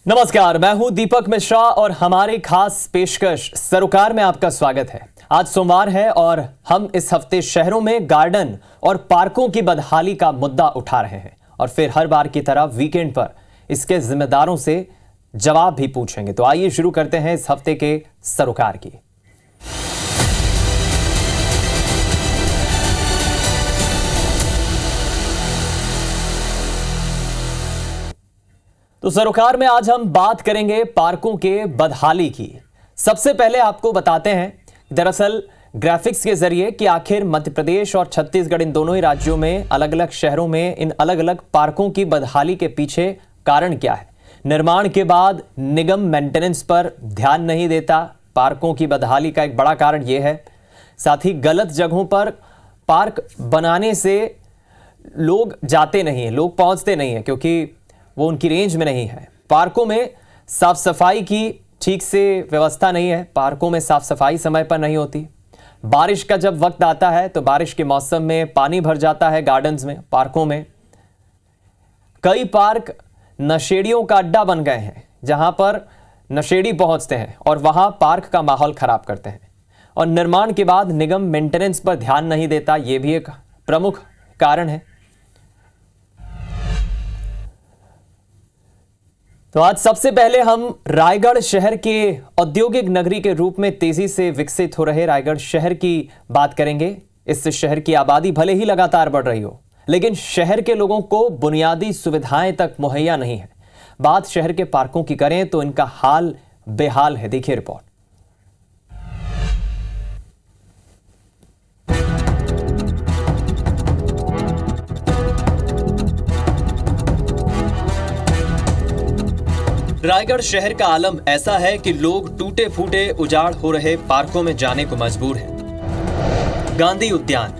नमस्कार, मैं हूं दीपक मिश्रा और हमारी खास पेशकश सरोकार में आपका स्वागत है। आज सोमवार है और हम इस हफ्ते शहरों में गार्डन और पार्कों की बदहाली का मुद्दा उठा रहे हैं और फिर हर बार की तरह वीकेंड पर इसके जिम्मेदारों से जवाब भी पूछेंगे। तो आइए शुरू करते हैं इस हफ्ते के सरोकार की। तो सरोकार में आज हम बात करेंगे पार्कों के बदहाली की। सबसे पहले आपको बताते हैं दरअसल ग्राफिक्स के जरिए कि आखिर मध्य प्रदेश और छत्तीसगढ़ इन दोनों ही राज्यों में अलग अलग शहरों में इन अलग अलग पार्कों की बदहाली के पीछे कारण क्या है। निर्माण के बाद निगम मेंटेनेंस पर ध्यान नहीं देता, पार्कों की बदहाली का एक बड़ा कारण यह है। साथ ही गलत जगहों पर पार्क बनाने से लोग जाते नहीं हैं, लोग पहुंचते नहीं हैं क्योंकि वो उनकी रेंज में नहीं है। पार्कों में साफ सफाई की ठीक से व्यवस्था नहीं है, पार्कों में साफ सफाई समय पर नहीं होती। बारिश का जब वक्त आता है तो बारिश के मौसम में पानी भर जाता है गार्डन्स में, पार्कों में। कई पार्क नशेड़ियों का अड्डा बन गए हैं जहां पर नशेड़ी पहुंचते हैं और वहां पार्क का माहौल खराब करते हैं। और निर्माण के बाद निगम मेंटेनेंस पर ध्यान नहीं देता, यह भी एक प्रमुख कारण है। तो आज सबसे पहले हम रायगढ़ शहर के औद्योगिक नगरी के रूप में तेजी से विकसित हो रहे रायगढ़ शहर की बात करेंगे। इस शहर की आबादी भले ही लगातार बढ़ रही हो, लेकिन शहर के लोगों को बुनियादी सुविधाएं तक मुहैया नहीं है। बात शहर के पार्कों की करें तो इनका हाल बेहाल है। देखिए रिपोर्ट। रायगढ़ शहर का आलम ऐसा है कि लोग टूटे फूटे उजाड़ हो रहे पार्कों में जाने को मजबूर हैं। गांधी उद्यान,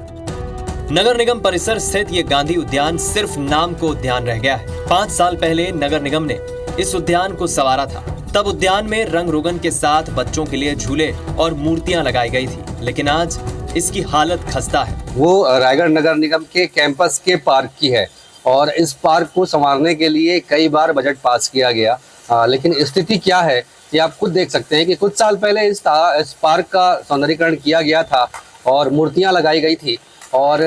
नगर निगम परिसर स्थित ये गांधी उद्यान सिर्फ नाम को उद्यान रह गया है। 5 साल पहले नगर निगम ने इस उद्यान को संवारा था। तब उद्यान में रंग रोगन के साथ बच्चों के लिए झूले और मूर्तियां लगाई गई थी, लेकिन आज इसकी हालत खस्ता है। वो रायगढ़ नगर निगम के कैंपस के पार्क की है और इस पार्क को संवारने के लिए कई बार बजट पास किया गया। लेकिन स्थिति क्या है ये आप खुद देख सकते हैं कि कुछ साल पहले इस पार्क का सौंदर्यीकरण किया गया था और मूर्तियां लगाई गई थी और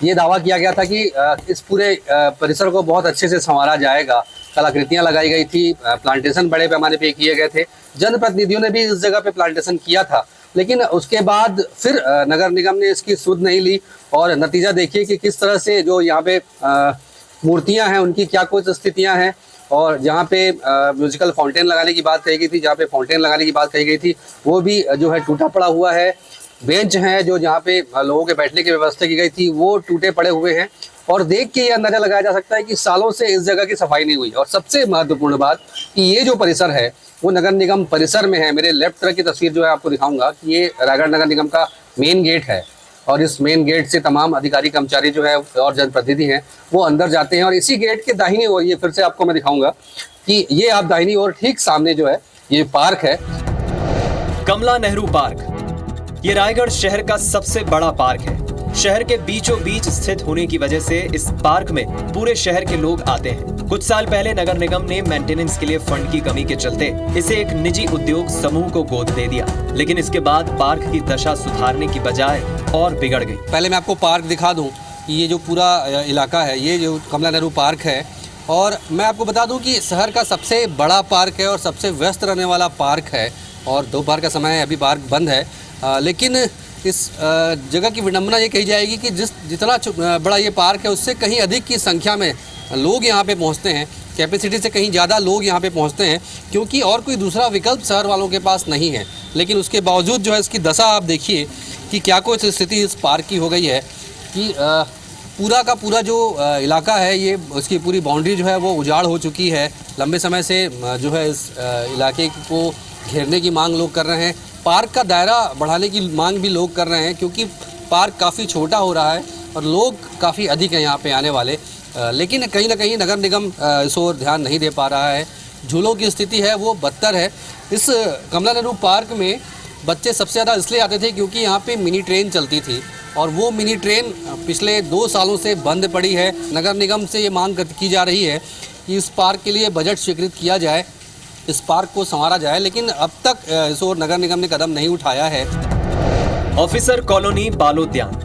ये दावा किया गया था कि इस पूरे परिसर को बहुत अच्छे से संवारा जाएगा। कलाकृतियां लगाई गई थी, प्लांटेशन बड़े पैमाने पे किए गए थे, जनप्रतिनिधियों ने भी इस जगह पे प्लांटेशन किया था। लेकिन उसके बाद फिर नगर निगम ने इसकी सुध नहीं ली और नतीजा देखिए कि किस तरह से जो यहाँ पे मूर्तियां हैं उनकी क्या कुछ स्थितियां हैं। और जहाँ पे म्यूजिकल फाउंटेन लगाने की बात कही गई थी, जहाँ पे फाउंटेन लगाने की बात कही गई थी, वो भी जो है टूटा पड़ा हुआ है। बेंच हैं जो जहाँ पे लोगों के बैठने की व्यवस्था की गई थी वो टूटे पड़े हुए हैं और देख के ये अंदाजा लगाया जा सकता है कि सालों से इस जगह की सफाई नहीं हुई। और सबसे महत्वपूर्ण बात कि ये जो परिसर है वो नगर निगम परिसर में है। मेरे लेफ्ट तरफ की तस्वीर जो है आपको दिखाऊंगा कि ये रायगढ़ नगर निगम का मेन गेट है और इस मेन गेट से तमाम अधिकारी कर्मचारी जो है और जनप्रतिनिधि हैं वो अंदर जाते हैं। और इसी गेट के दाहिनी ओर, ये फिर से आपको मैं दिखाऊंगा कि ये आप दाहिनी ओर ठीक सामने जो है ये पार्क है, कमला नेहरू पार्क। ये रायगढ़ शहर का सबसे बड़ा पार्क है। शहर के बीचों बीच स्थित होने की वजह से इस पार्क में पूरे शहर के लोग आते हैं। कुछ साल पहले नगर निगम ने मेंटेनेंस के लिए फंड की कमी के चलते इसे एक निजी उद्योग समूह को गोद दे दिया, लेकिन इसके बाद पार्क की दशा सुधारने की बजाय और बिगड़ गई। पहले मैं आपको पार्क दिखा दूं कि ये जो पूरा इलाका है ये जो कमला नेहरू पार्क है और मैं आपको बता दूं कि शहर का सबसे बड़ा पार्क है और सबसे व्यस्त रहने वाला पार्क है और दोपहर का समय है, अभी पार्क बंद है। लेकिन इस जगह की विडंबना ये कही जाएगी कि जितना बड़ा ये पार्क है उससे कहीं अधिक की संख्या में लोग यहाँ पे पहुँचते हैं। कैपेसिटी से कहीं ज़्यादा लोग यहाँ पे पहुँचते हैं क्योंकि और कोई दूसरा विकल्प शहर वालों के पास नहीं है। लेकिन उसके बावजूद जो है इसकी दशा आप देखिए कि क्या कुछ स्थिति इस पार्क की हो गई है कि पूरा का पूरा जो इलाका है ये उसकी पूरी बाउंड्री जो है वो उजाड़ हो चुकी है। लंबे समय से जो है इस इलाके को घेरने की मांग लोग कर रहे हैं। पार्क का दायरा बढ़ाने की मांग भी लोग कर रहे हैं क्योंकि पार्क काफ़ी छोटा हो रहा है और लोग काफ़ी अधिक हैं यहाँ पे आने वाले। लेकिन कहीं ना कहीं नगर निगम इस ओर ध्यान नहीं दे पा रहा है। झूलों की स्थिति है वो बदतर है। इस कमला नेहरू पार्क में बच्चे सबसे ज़्यादा इसलिए आते थे क्योंकि यहाँ पे मिनी ट्रेन चलती थी और वो मिनी ट्रेन पिछले 2 सालों से बंद पड़ी है। नगर निगम से ये मांग की जा रही है कि इस पार्क के लिए बजट स्वीकृत किया जाए इस पार्क को संवारा जाए, लेकिन अब तक इस ओर नगर निगम ने कदम नहीं उठाया है। ऑफिसर कॉलोनी बालोद्यान।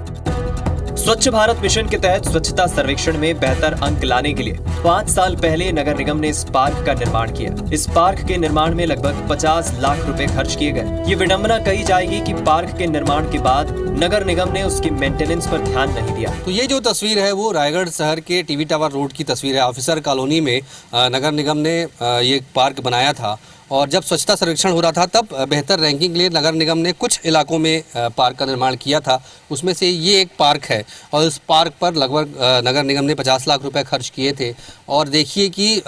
स्वच्छ भारत मिशन के तहत स्वच्छता सर्वेक्षण में बेहतर अंक लाने के लिए 5 साल पहले नगर निगम ने इस पार्क का निर्माण किया। इस पार्क के निर्माण में लगभग 50 लाख रुपए खर्च किए गए। ये विडंबना कही जाएगी कि पार्क के निर्माण के बाद नगर निगम ने उसकी मेंटेनेंस पर ध्यान नहीं दिया। तो ये जो तस्वीर है वो रायगढ़ शहर के टीवी टावर रोड की तस्वीर है। ऑफिसर कॉलोनी में नगर निगम ने ये पार्क बनाया था, और जब स्वच्छता सर्वेक्षण हो रहा था तब बेहतर रैंकिंग के लिए नगर निगम ने कुछ इलाकों में पार्क का निर्माण किया था। उसमें से ये एक पार्क है, और इस पार्क पर लगभग नगर निगम ने 50 लाख रुपए खर्च किए थे। और देखिए कि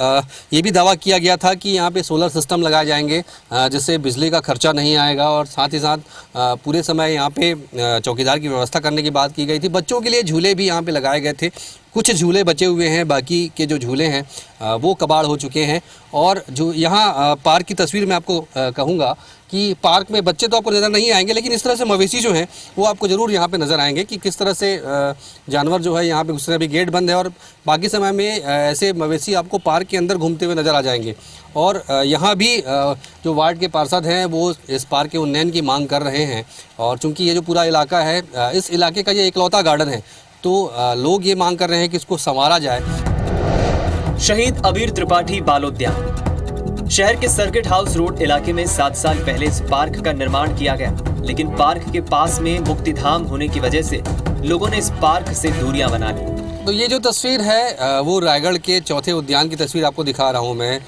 ये भी दावा किया गया था कि यहाँ पे सोलर सिस्टम लगाए जाएंगे, जिससे बिजली का खर्चा नहीं आएगा, और साथ ही साथ पूरे समय यहाँ पे चौकीदार की व्यवस्था करने की बात की गई थी। बच्चों के लिए झूले भी यहाँ पे लगाए गए थे। कुछ झूले बचे हुए हैं, बाकी के जो झूले हैं वो कबाड़ हो चुके हैं। और जो यहाँ पार्क की तस्वीर मैं आपको कहूँगा कि पार्क में बच्चे तो आपको नज़र नहीं आएंगे, लेकिन इस तरह से मवेशी जो हैं वो आपको ज़रूर यहाँ पे नज़र आएंगे कि किस तरह से जानवर जो है यहाँ पे घुसने। अभी गेट बंद है, और बाकी समय में ऐसे मवेशी आपको पार्क के अंदर घूमते हुए नज़र आ जाएंगे। और यहाँ भी जो वार्ड के पार्षद हैं वो इस पार्क के उन्नयन की मांग कर रहे हैं। और चूँकि ये जो पूरा इलाका है, इस इलाके का ये इकलौता गार्डन है, तो लोग ये मांग कर रहे हैं कि इसको संवारा जाए। शहीद अबीर त्रिपाठी बालोद्यान। शहर के सर्किट हाउस रोड इलाके में 7 साल पहले इस पार्क का निर्माण किया गया, लेकिन पार्क के पास में मुक्तिधाम होने की वजह से लोगों ने इस पार्क से दूरियां बना ली। तो ये जो तस्वीर है वो रायगढ़ के चौथे उद्यान की तस्वीर आपको दिखा रहा हूँ मैं।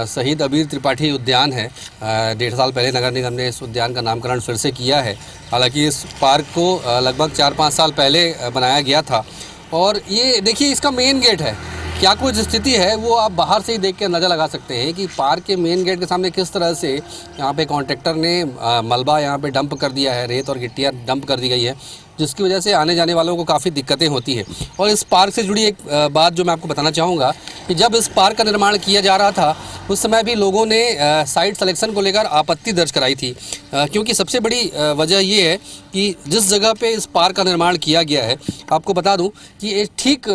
शहीद अबीर त्रिपाठी उद्यान है। 1.5 साल पहले नगर निगम ने इस उद्यान का नामकरण फिर से किया है। हालांकि इस पार्क को लगभग 4-5 साल पहले बनाया गया था। और ये देखिए, इसका मेन गेट है, क्या कुछ स्थिति है वो आप बाहर से ही देख के अंदाज़ा लगा सकते हैं कि पार्क के मेन गेट के सामने किस तरह से यहाँ पे कॉन्ट्रैक्टर ने मलबा यहाँ पे डंप कर दिया है, रेत और गिट्टियाँ डंप कर दी गई है, जिसकी वजह से आने जाने वालों को काफ़ी दिक्कतें होती हैं। और इस पार्क से जुड़ी एक बात जो मैं आपको बताना चाहूँगा कि जब इस पार्क का निर्माण किया जा रहा था उस समय भी लोगों ने साइट सिलेक्शन को लेकर आपत्ति दर्ज कराई थी, क्योंकि सबसे बड़ी वजह ये है कि जिस जगह पे इस पार्क का निर्माण किया गया है, आपको बता दूं कि ये ठीक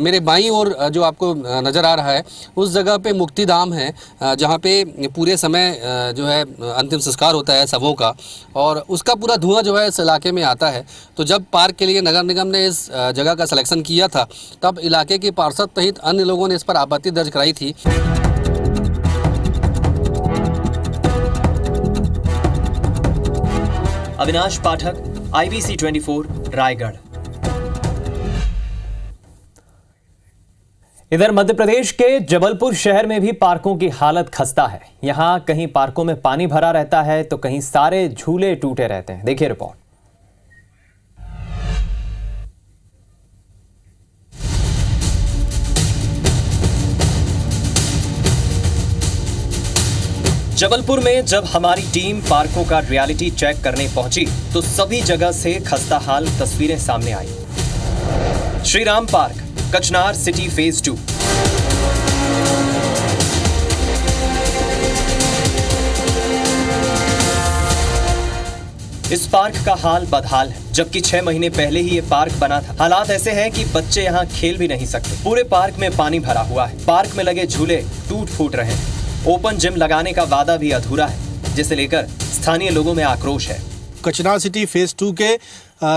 मेरे बाईं ओर जो आपको नज़र आ रहा है उस जगह पे मुक्तिधाम है, जहाँ पे पूरे समय जो है अंतिम संस्कार होता है शवों का, और उसका पूरा धुआं जो है इस इलाके में आता है। तो जब पार्क के लिए नगर निगम ने इस जगह का सिलेक्शन किया था तब इलाके के पार्षद सहित अन्य लोगों ने इस पर आपत्ति दर्ज कराई थी। अविनाश पाठक, IBC 24, रायगढ़। इधर मध्य प्रदेश के जबलपुर शहर में भी पार्कों की हालत खस्ता है। यहां कहीं पार्कों में पानी भरा रहता है तो कहीं सारे झूले टूटे रहते हैं। देखिए रिपोर्ट। जबलपुर में जब हमारी टीम पार्कों का रियलिटी चेक करने पहुंची तो सभी जगह से खस्ता हाल तस्वीरें सामने आई। श्री राम पार्क, कचनार सिटी फेज 2। इस पार्क का हाल बदहाल है, जबकि 6 महीने पहले ही ये पार्क बना था। हालात ऐसे हैं कि बच्चे यहाँ खेल भी नहीं सकते। पूरे पार्क में पानी भरा हुआ है। पार्क में लगे झूले टूट फूट रहे हैं। ओपन जिम लगाने का वादा भी अधूरा है, जिसे लेकर स्थानीय लोगों में आक्रोश है। कचनार सिटी फेज 2 के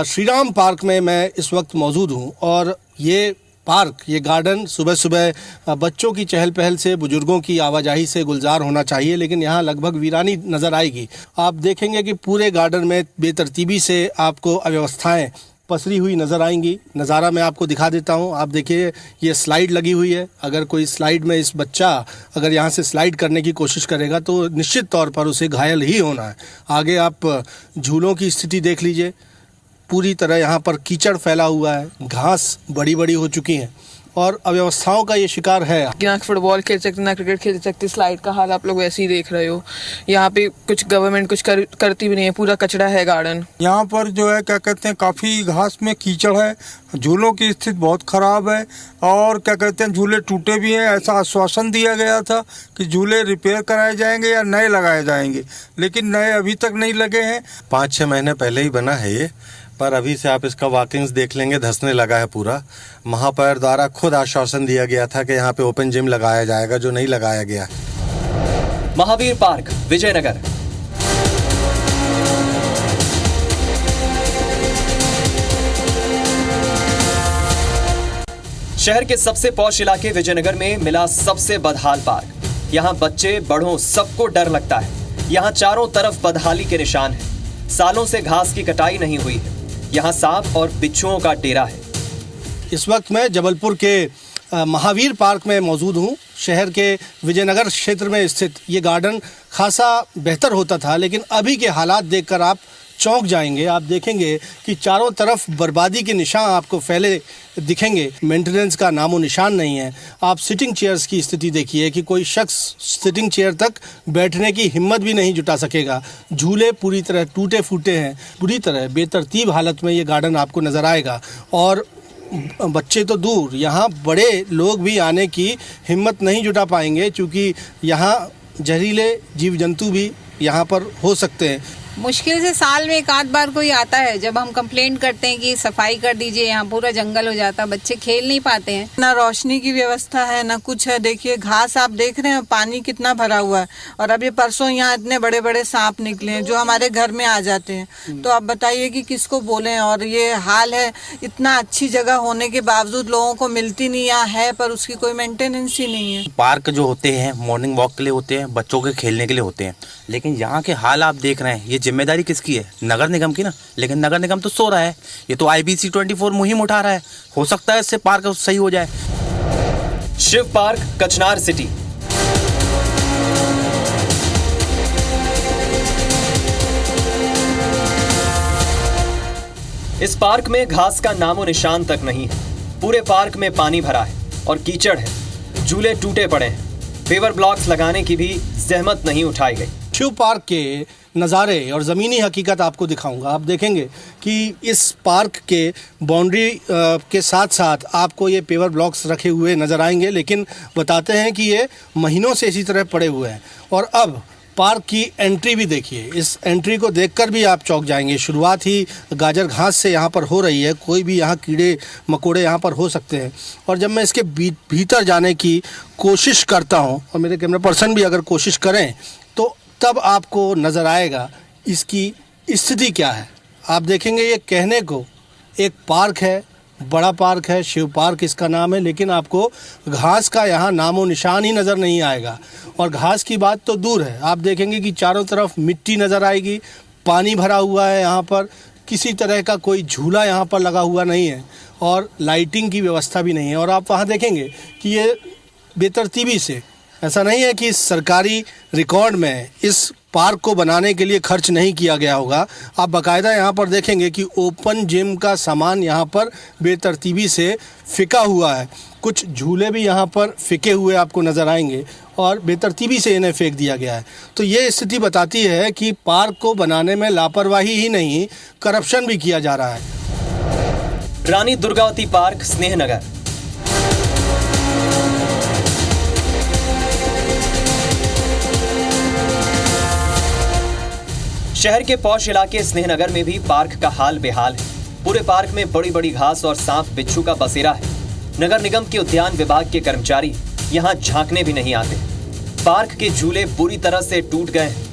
श्री राम पार्क में मैं इस वक्त मौजूद हूं, और ये पार्क, ये गार्डन सुबह सुबह बच्चों की चहल पहल से, बुजुर्गों की आवाजाही से गुलजार होना चाहिए, लेकिन यहाँ लगभग वीरानी नज़र आएगी। आप देखेंगे कि पूरे गार्डन में बेतरतीबी से आपको अव्यवस्थाएं पसरी हुई नज़र आएंगी। नज़ारा मैं आपको दिखा देता हूं। आप देखिए, ये स्लाइड लगी हुई है। अगर कोई स्लाइड में इस बच्चा अगर यहाँ से स्लाइड करने की कोशिश करेगा तो निश्चित तौर पर उसे घायल ही होना है। आगे आप झूलों की स्थिति देख लीजिए। पूरी तरह यहाँ पर कीचड़ फैला हुआ है, घास बड़ी बड़ी हो चुकी हैं और अव्यवस्थाओं का ये शिकार है। ना फुटबॉल खेल सकते, ना क्रिकेट खेल सकते। स्लाइड का हाल आप लोग वैसे ही देख रहे हो। यहाँ पे कुछ गवर्नमेंट कुछ करती भी नहीं है। पूरा कचरा है गार्डन। यहाँ पर जो है क्या कहते हैं, काफ़ी घास में कीचड़ है। झूलों की स्थिति बहुत ख़राब है, और क्या कहते हैं, झूले टूटे भी हैं। ऐसा आश्वासन दिया गया था कि झूले रिपेयर कराए जाएंगे या नए लगाए जाएंगे, लेकिन नए अभी तक नहीं लगे हैं। 5-6 महीने पहले ही बना है ये, पर अभी से आप इसका वॉकिंग्स देख लेंगे, धंसने लगा है पूरा। महापौर द्वारा खुद आश्वासन दिया गया था कि यहाँ पे ओपन जिम लगाया जाएगा, जो नहीं लगाया गया है। महावीर पार्क, विजयनगर। शहर के सबसे पॉश इलाके विजयनगर में मिला सबसे बदहाल पार्क। यहाँ बच्चे बड़ों सबको डर लगता है। यहाँ चारों तरफ बदहाली के निशान हैं। सालों से घास की कटाई नहीं हुई है। यहाँ सांप और बिच्छुओं का डेरा है। इस वक्त मैं जबलपुर के महावीर पार्क में मौजूद हूँ। शहर के विजयनगर क्षेत्र में स्थित ये गार्डन खासा बेहतर होता था, लेकिन अभी के हालात देखकर आप चौंक जाएंगे। आप देखेंगे कि चारों तरफ बर्बादी के निशान आपको फैले दिखेंगे। मेंटेनेंस का नामो निशान नहीं है। आप सिटिंग चेयर्स की स्थिति देखिए कि कोई शख्स सिटिंग चेयर तक बैठने की हिम्मत भी नहीं जुटा सकेगा। झूले पूरी तरह टूटे फूटे हैं। पूरी तरह बेतरतीब हालत में ये गार्डन आपको नज़र आएगा। और बच्चे तो दूर, यहाँ बड़े लोग भी आने की हिम्मत नहीं जुटा पाएंगे, क्योंकि यहाँ जहरीले जीव जंतु भी यहाँ पर हो सकते हैं। मुश्किल से साल में एक आध बार कोई आता है। जब हम कंप्लेंट करते हैं कि सफाई कर दीजिए, यहाँ पूरा जंगल हो जाता, बच्चे खेल नहीं पाते हैं। ना रोशनी की व्यवस्था है ना कुछ है। देखिए घास आप देख रहे हैं, पानी कितना भरा हुआ है। और अभी परसों यहाँ इतने बड़े बड़े सांप निकले हैं जो हमारे घर में आ जाते हैं। तो आप बताइए कि किसको बोलें। और ये हाल है, इतना अच्छी जगह होने के बावजूद लोगों को मिलती नहीं यहाँ है, पर उसकी कोई मेंटेनेंस ही नहीं है। पार्क जो होते हैं मॉर्निंग वॉक के लिए होते हैं, बच्चों के खेलने के लिए होते हैं, लेकिन यहाँ के हाल आप देख रहे हैं। ये जिम्मेदारी किसकी है? नगर निगम की ना। लेकिन नगर निगम तो सो रहा है। ये तो IBC 24 मुहिम उठा रहा है। हो सकता है इससे पार्क सही हो जाए। शिव पार्क, कचनार सिटी। इस पार्क में घास का नामो निशान तक नहीं है। पूरे पार्क में पानी भरा है और कीचड़ है। झूले टूटे पड़े हैं। पेवर ब्लॉक्स लगाने की भी जहमत नहीं उठाई गई। शिव पार्क के नज़ारे और ज़मीनी हकीकत आपको दिखाऊंगा। आप देखेंगे कि इस पार्क के बाउंड्री के साथ साथ आपको ये पेवर ब्लॉक्स रखे हुए नज़र आएंगे, लेकिन बताते हैं कि ये महीनों से इसी तरह पड़े हुए हैं। और अब पार्क की एंट्री भी देखिए। इस एंट्री को देखकर भी आप चौंक जाएंगे। शुरुआत ही गाजर घास से यहाँ पर हो रही है। कोई भी यहाँ कीड़े मकोड़े यहाँ पर हो सकते हैं। और जब मैं इसके भीतर जाने की कोशिश करता हूँ, और मेरे कैमरा पर्सन भी अगर कोशिश करें, तो तब आपको नज़र आएगा इसकी स्थिति क्या है। आप देखेंगे ये कहने को एक पार्क है, बड़ा पार्क है, शिव पार्क इसका नाम है, लेकिन आपको घास का यहाँ नामो निशान ही नज़र नहीं आएगा। और घास की बात तो दूर है। आप देखेंगे कि चारों तरफ मिट्टी नज़र आएगी। पानी भरा हुआ है यहाँ पर। किसी तरह का कोई झूला यहाँ पर लगा हुआ नहीं है और लाइटिंग की व्यवस्था भी नहीं है। और आप वहाँ देखेंगे कि ये बेतरतीबी से, ऐसा नहीं है कि सरकारी रिकॉर्ड में इस पार्क को बनाने के लिए खर्च नहीं किया गया होगा। आप बाकायदा यहाँ पर देखेंगे कि ओपन जिम का सामान यहाँ पर बेतरतीबी से फिका हुआ है। कुछ झूले भी यहाँ पर फिके हुए आपको नज़र आएंगे और बेतरतीबी से इन्हें फेंक दिया गया है। तो ये स्थिति बताती है कि पार्क को बनाने में लापरवाही ही नहीं, करप्शन भी किया जा रहा है। रानी दुर्गावती पार्क, स्नेहनगर। शहर के पॉश इलाके स्नेहनगर में भी पार्क का हाल बेहाल है। पूरे पार्क में बड़ी बड़ी घास और सांप बिच्छू का बसेरा है। नगर निगम के उद्यान विभाग के कर्मचारी यहाँ झांकने भी नहीं आते। पार्क के झूले बुरी तरह से टूट गए हैं।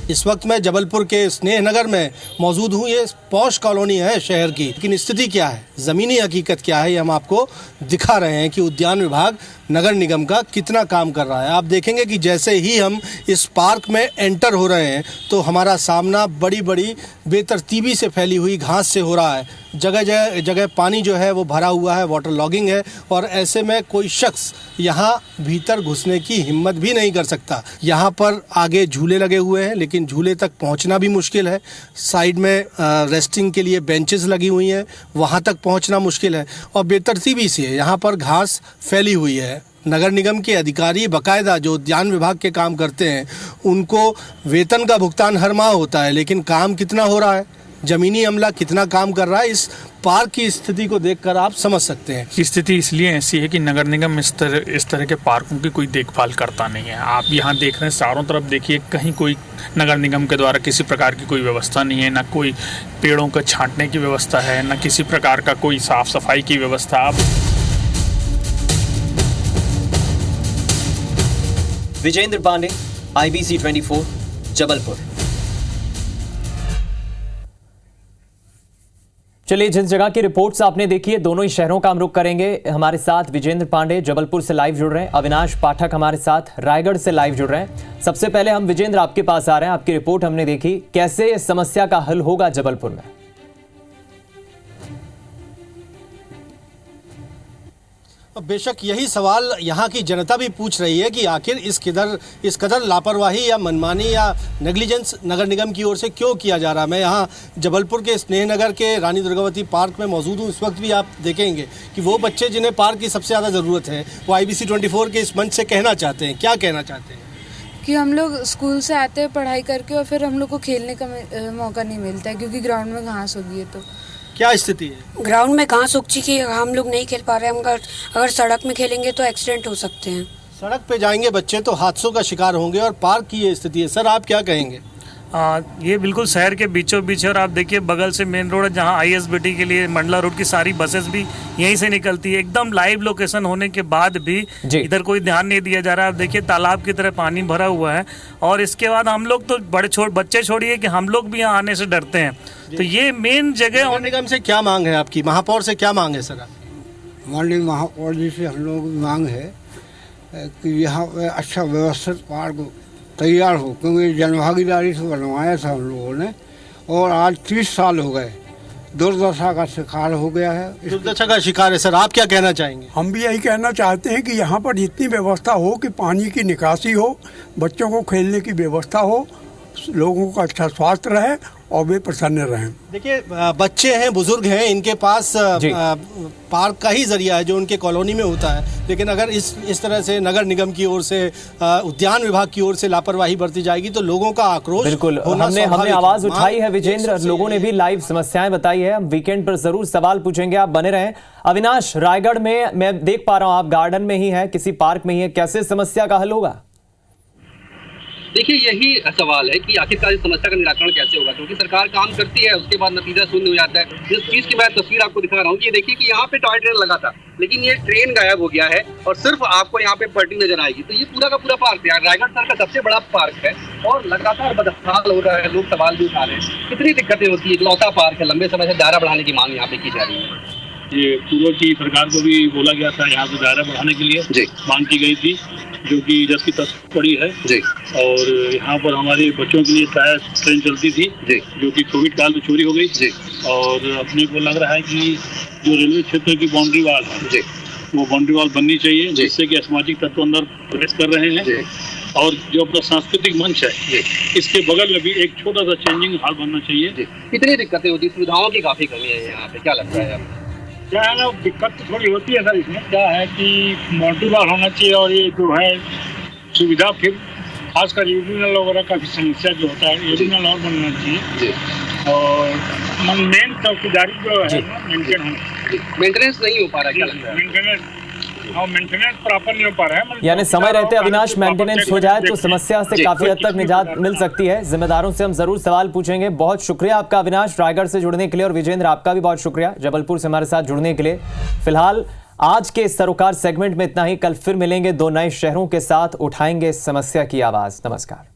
इस वक्त मैं जबलपुर के स्नेहनगर में मौजूद हूँ। ये पॉश कॉलोनी है शहर की, लेकिन स्थिति क्या है, ज़मीनी हकीकत क्या है, ये हम आपको दिखा रहे हैं कि उद्यान विभाग नगर निगम का कितना काम कर रहा है। आप देखेंगे कि जैसे ही हम इस पार्क में एंटर हो रहे हैं तो हमारा सामना बड़ी बड़ी बेतरतीबी से फैली हुई घास से हो रहा है। जगह जगह पानी जो है वो भरा हुआ है, वाटर लॉगिंग है। और ऐसे में कोई शख्स यहाँ भीतर घुसने की हिम्मत भी नहीं कर सकता। यहाँ पर आगे झूले लगे हुए हैं, लेकिन झूले तक पहुँचना भी मुश्किल है। साइड में रेस्टिंग के लिए बेंचेस लगी हुई हैं, वहाँ तक पहुँचना मुश्किल है। और बेतरतीबी से यहाँ पर घास फैली हुई है। नगर निगम के अधिकारी बाकायदा जो उद्यान विभाग के काम करते हैं, उनको वेतन का भुगतान हर माह होता है, लेकिन काम कितना हो रहा है, ज़मीनी अमला कितना काम कर रहा है, इस पार्क की स्थिति को देखकर आप समझ सकते हैं। स्थिति इसलिए ऐसी है कि नगर निगम इस तरह के पार्कों की कोई देखभाल करता नहीं है। आप यहाँ देख रहे हैं, चारों तरफ देखिए, कहीं कोई नगर निगम के द्वारा किसी प्रकार की कोई व्यवस्था नहीं है। ना कोई पेड़ों को छांटने की व्यवस्था है, ना किसी प्रकार का कोई साफ सफाई की व्यवस्था। विजेंद्र पांडे, IBC 24 जबलपुर। चलिए, जिस जगह की रिपोर्ट्स आपने देखी है, दोनों ही शहरों का हम रुख करेंगे। हमारे साथ विजेंद्र पांडे जबलपुर से लाइव जुड़ रहे हैं, अविनाश पाठक हमारे साथ रायगढ़ से लाइव जुड़ रहे हैं। सबसे पहले हम विजेंद्र आपके पास आ रहे हैं, आपकी रिपोर्ट हमने देखी, कैसे इस समस्या का हल होगा जबलपुर में? बेशक यही सवाल यहाँ की जनता भी पूछ रही है कि आखिर इस कदर लापरवाही या मनमानी या नेग्लिजेंस नगर निगम की ओर से क्यों किया जा रहा है। मैं यहाँ जबलपुर के स्नेह नगर के रानी दुर्गावती पार्क में मौजूद हूँ। इस वक्त भी आप देखेंगे कि वो बच्चे जिन्हें पार्क की सबसे ज़्यादा ज़रूरत है, वो IBC 24 के इस मंच से कहना चाहते हैं। क्या कहना चाहते हैं? कि हम लोग स्कूल से आते हैं पढ़ाई करके और फिर हम लोग को खेलने का मौका नहीं मिलता है क्योंकि ग्राउंड में घास होगी है। तो क्या स्थिति है? ग्राउंड में घास उग चुकी है, हम लोग नहीं खेल पा रहे हैं। अगर सड़क में खेलेंगे तो एक्सीडेंट हो सकते हैं। सड़क पे जाएंगे बच्चे तो हादसों का शिकार होंगे और पार्क की ये स्थिति है। सर, आप क्या कहेंगे? ये बिल्कुल शहर के बीचों बीच है और आप देखिए बगल से मेन रोड है जहाँ ISBT के लिए मंडला रोड की सारी बसेस भी यहीं से निकलती है। एकदम लाइव लोकेशन होने के बाद भी इधर कोई ध्यान नहीं दिया जा रहा है। आप देखिए तालाब की तरह पानी भरा हुआ है और इसके बाद हम लोग तो बच्चे छोड़िए कि हम लोग भी यहाँ आने से डरते हैं। तो ये मेन जगह। नगर निगम से क्या मांग है आपकी? महापौर से क्या मांग है सर? माननीय महापौर जी से हम लोग मांग है कि यहाँ अच्छा व्यवस्थित पार्क तैयार हो, क्योंकि जनभागीदारी से बनवाया था हम लोगों ने और आज 30 साल हो गए, दुर्दशा का शिकार हो गया है। दुर्दशा का शिकार है। सर, आप क्या कहना चाहेंगे? हम भी यही कहना चाहते हैं कि यहाँ पर इतनी व्यवस्था हो कि पानी की निकासी हो, बच्चों को खेलने की व्यवस्था हो, लोगों का अच्छा स्वास्थ्य रहे और वे प्रसन्न रहें। देखिए, बच्चे हैं, बुजुर्ग हैं, इनके पास पार्क का ही जरिया है जो उनके कॉलोनी में होता है। लेकिन अगर इस तरह से नगर निगम की ओर से, उद्यान विभाग की ओर से लापरवाही बरती जाएगी तो लोगों का आक्रोश बिल्कुल हमने आवाज उठाई है विजेंद्र, लोगों ने भी लाइव समस्याएं बताई है। हम वीकेंड पर जरूर सवाल पूछेंगे, आप बने रहें। अविनाश, रायगढ़ में मैं देख पा रहा हूँ आप गार्डन में ही है, किसी पार्क में ही है, कैसे समस्या का हल होगा? देखिए, यही सवाल है कि आखिरकार इस समस्या का निराकरण कैसे होगा, क्योंकि सरकार काम करती है उसके बाद नतीजा शून्य हो जाता है। जिस चीज की मैं तस्वीर आपको दिखा रहा हूँ, ये देखिए कि यहाँ पे टॉय ट्रेन लगा था, लेकिन ये ट्रेन गायब हो गया है और सिर्फ आपको यहाँ पे पलटी नजर आएगी। तो ये पूरा का पूरा पार्क है, रायगढ़ शहर का सबसे बड़ा पार्क है और लगातार बदहाल हो रहा है। लोग सवाल भी उठा रहे हैं, कितनी दिक्कतें होती है। इकलौता पार्क है, लंबे समय से दायरा बढ़ाने की मांग यहाँ पे की जा रही है। ये पूर्व की सरकार को भी बोला गया था, यहाँ से दायरा बढ़ाने के लिए मांग की गई थी, जो कि जस की तस पड़ी है जी। और यहाँ पर हमारे बच्चों के लिए ट्रेन चलती थी जी, जो कि कोविड काल में चोरी हो गई जी। और अपने को लग रहा है कि जो रेलवे क्षेत्र की बाउंड्री वाल है जी, वो बाउंड्री वाल बननी चाहिए, जिससे कि असामाजिक तत्व अंदर प्रवेश कर रहे हैं। और जो अपना सांस्कृतिक मंच है, इसके बगल में भी एक छोटा सा चेंजिंग हॉल बनना चाहिए। कितनी दिक्कतें होती है, सुविधाओं की काफी कमी है यहाँ पे, क्या लगता है आपको? क्या है ना, दिक्कत तो थोड़ी होती है सर। इसमें क्या है कि बाउंड्री वाल होना चाहिए और ये जो है सुविधा, फिर खासकर यूरिनल वगैरह का भी समस्या जो होता है, यूरिनल और बनना चाहिए। और मेन चौकीदारी जो है मेंटेन होना, मेंटेनेंस नहीं हो पा रहा, क्या लगता है? मेंटेनेंस प्रॉपर नहीं हो पा रहा है। यानी समय रहते अविनाश मेंटेनेंस हो जाए तो समस्या से काफी हद तक निजात मिल सकती है। जिम्मेदारों से हम जरूर सवाल पूछेंगे। बहुत शुक्रिया आपका अविनाश, रायगढ़ से जुड़ने के लिए, और विजेंद्र आपका भी बहुत शुक्रिया जबलपुर से हमारे साथ जुड़ने के लिए। फिलहाल आज के सरोकार सेगमेंट में इतना ही। कल फिर मिलेंगे, दो नए शहरों के साथ उठाएंगे समस्या की आवाज। नमस्कार।